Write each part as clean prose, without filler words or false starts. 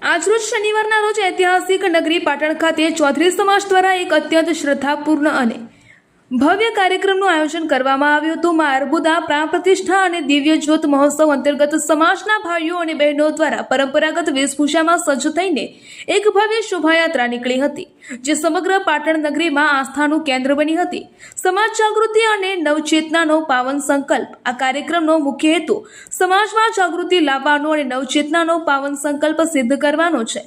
આજરોજ શનિવારના રોજ ઐતિહાસિક નગરી પાટણ ખાતે ચૌધરી સમાજ દ્વારા એક અત્યંત શ્રદ્ધાપૂર્ણ અને ભવ્ય કાર્યક્રમનું આયોજન કરવામાં આવ્યું હતું। માં અર્બુદા પ્રાણ પ્રતિષ્ઠા અને દિવ્ય જ્યોત મહોત્સવ અંતર્ગત સમાજના ભાઈઓ અને બહેનો દ્વારા પરંપરાગત વેશભૂષામાં સજ્જ થઈને એક ભવ્ય શોભાયાત્રા નીકળી હતી, જે સમગ્ર પાટણ નગરીમાં આસ્થાનું કેન્દ્ર બની હતી। સમાજ જાગૃતિ અને નવચેતનાનો પાવન સંકલ્પ। આ કાર્યક્રમનો મુખ્ય હેતુ સમાજમાં જાગૃતિ લાવવાનો અને નવચેતનાનો પાવન સંકલ્પ સિદ્ધ કરવાનો છે।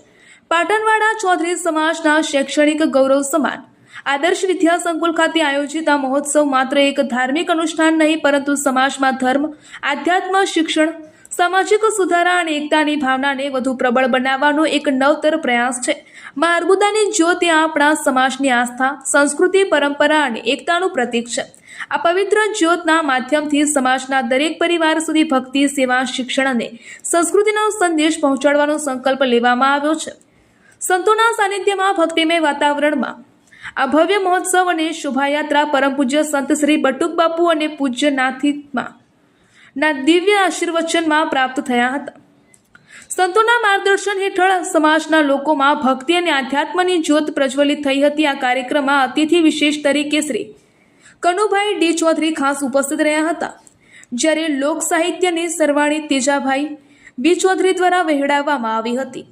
પાટણવાડા ચૌધરી સમાજના શૈક્ષણિક ગૌરવ સમાન આદર્શ વિદ્યા સંકુલ ખાતે આયોજિત આ મહોત્સવ માત્ર એક ધાર્મિક અનુષ્ઠાન નહીં, પરંતુ સમાજમાં ધર્મ, આધ્યાત્મ, શિક્ષણ, સામાજિક સુધારા અને એકતાની ભાવનાને વધુ પ્રબળ બનાવવાનો એક નવતર પ્રયાસ છે। માં અર્બુદાની જ્યોત એ આપણા સમાજની આસ્થા, સંસ્કૃતિ, પરંપરા અને એકતાનું પ્રતીક છે। આ પવિત્ર જ્યોતના માધ્યમથી સમાજના દરેક પરિવાર સુધી ભક્તિ, સેવા, શિક્ષણ અને સંસ્કૃતિનો સંદેશ પહોંચાડવાનો સંકલ્પ લેવામાં આવ્યો છે। સંતોના સાનિધ્યમાં ભક્તિમય વાતાવરણમાં આ ભવ્ય મહોત્સવ અને શોભાયાત્રા પરમ પૂજ્ય સંત શ્રી બટુક બાપુ અને પૂજ્ય નાથીમાં દિવ્ય આશીર્વચનમાં પ્રાપ્ત થયા હતા। સંતોના માર્ગદર્શન હેઠળ સમાજના લોકોમાં ભક્તિ અને આધ્યાત્મની જ્યોત પ્રજ્વલિત થઈ હતી। આ કાર્યક્રમમાં અતિથિ વિશેષ તરીકે શ્રી કનુભાઈ ડી ચૌધરી ખાસ ઉપસ્થિત રહ્યા હતા, જ્યારે લોક સાહિત્યની સરવાણી તેજાભાઈ બી ચૌધરી દ્વારા વહેડાવવામાં આવી હતી।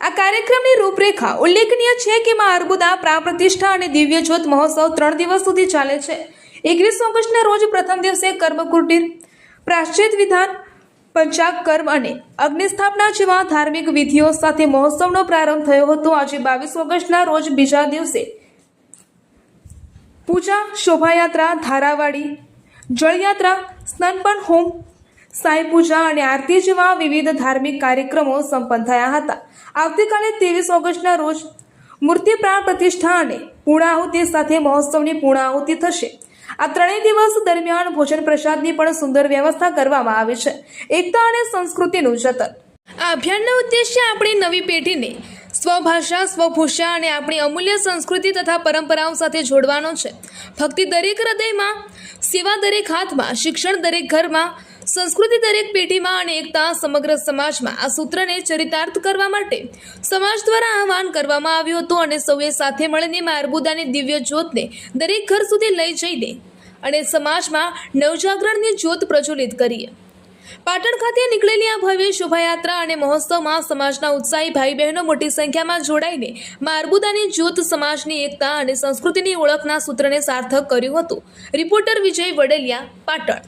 આ કાર્યક્રમની રૂપરેખા ઉલ્લેખનીય છે કે માં અર્બુદા પ્રાણ પ્રતિષ્ઠા અને દિવ્ય જ્યોત મહોત્સવ 3 દિવસ સુધી ચાલે છે। 21 ઓગસ્ટના રોજ પ્રથમ દિવસે કર્મકુટીર, પ્રાશ્ચિત વિધાન, પંચાગ કર્મ અને અગ્નિસ્થાપના જેવા ધાર્મિક વિધિઓ સાથે મહોત્સવનો પ્રારંભ થયો હતો। આજે 22 ઓગસ્ટના રોજ બીજા દિવસે પૂજા, શોભાયાત્રા, ધારાવાડી, જળયાત્રા, સ્નાનપણ હોમ, સાંઈ પૂજા અને આરતી જેવા વિવિધ ધાર્મિક કાર્યક્રમો સંપન્ન થયા હતા। આવતીકાલે 23 ઓગસ્ટના રોજ મૂર્તિ પ્રાણ પ્રતિષ્ઠા અને પૂર્ણાહુતિ સાથે મહોત્સવની પૂર્ણાહુતિ થશે। આ 3 દિવસ દરમિયાન ભોજન પ્રસાદની પણ સુંદર વ્યવસ્થા કરવામાં આવી છે। એકતા અને સંસ્કૃતિનું જતન। આ અભિયાનનો ઉદ્દેશ્ય આપણી નવી પેઢીને સ્વભાષા, સ્વભૂષા અને આપણી અમૂલ્ય સંસ્કૃતિ તથા પરંપરાઓ સાથે જોડવાનો છે। ભક્તિ દરેક હૃદયમાં, સેવા દરેક હાથમાં, શિક્ષણ દરેક ઘરમાં, સંસ્કૃતિ દરેક પેઢીમાં અને એકતા સમગ્ર સમાજમાં। આ સૂત્રને ચરિતાર્થ કરવા માટે સમાજ દ્વારા આહ્વાન કરવામાં આવ્યું હતું અને સૌએ સાથે મળીને માં અર્બુદાની દિવ્ય જ્યોતને દરેક ઘર સુધી લઈ જઈને અને સમાજમાં નવજાગરણની જ્યોત પ્રજ્વલિત કરીએ। પાટણ ખાતે નીકળેલી આ ભવ્ય શોભાયાત્રા અને મહોત્સવમાં સમાજના ઉત્સાહી ભાઈ બહેનો મોટી સંખ્યામાં જોડાઈને માં અર્બુદાની જ્યોત સમાજની એકતા અને સંસ્કૃતિની ઓળખના સૂત્રને સાર્થક કર્યું હતું। રિપોર્ટર વિજય વડેલિયા, પાટણ।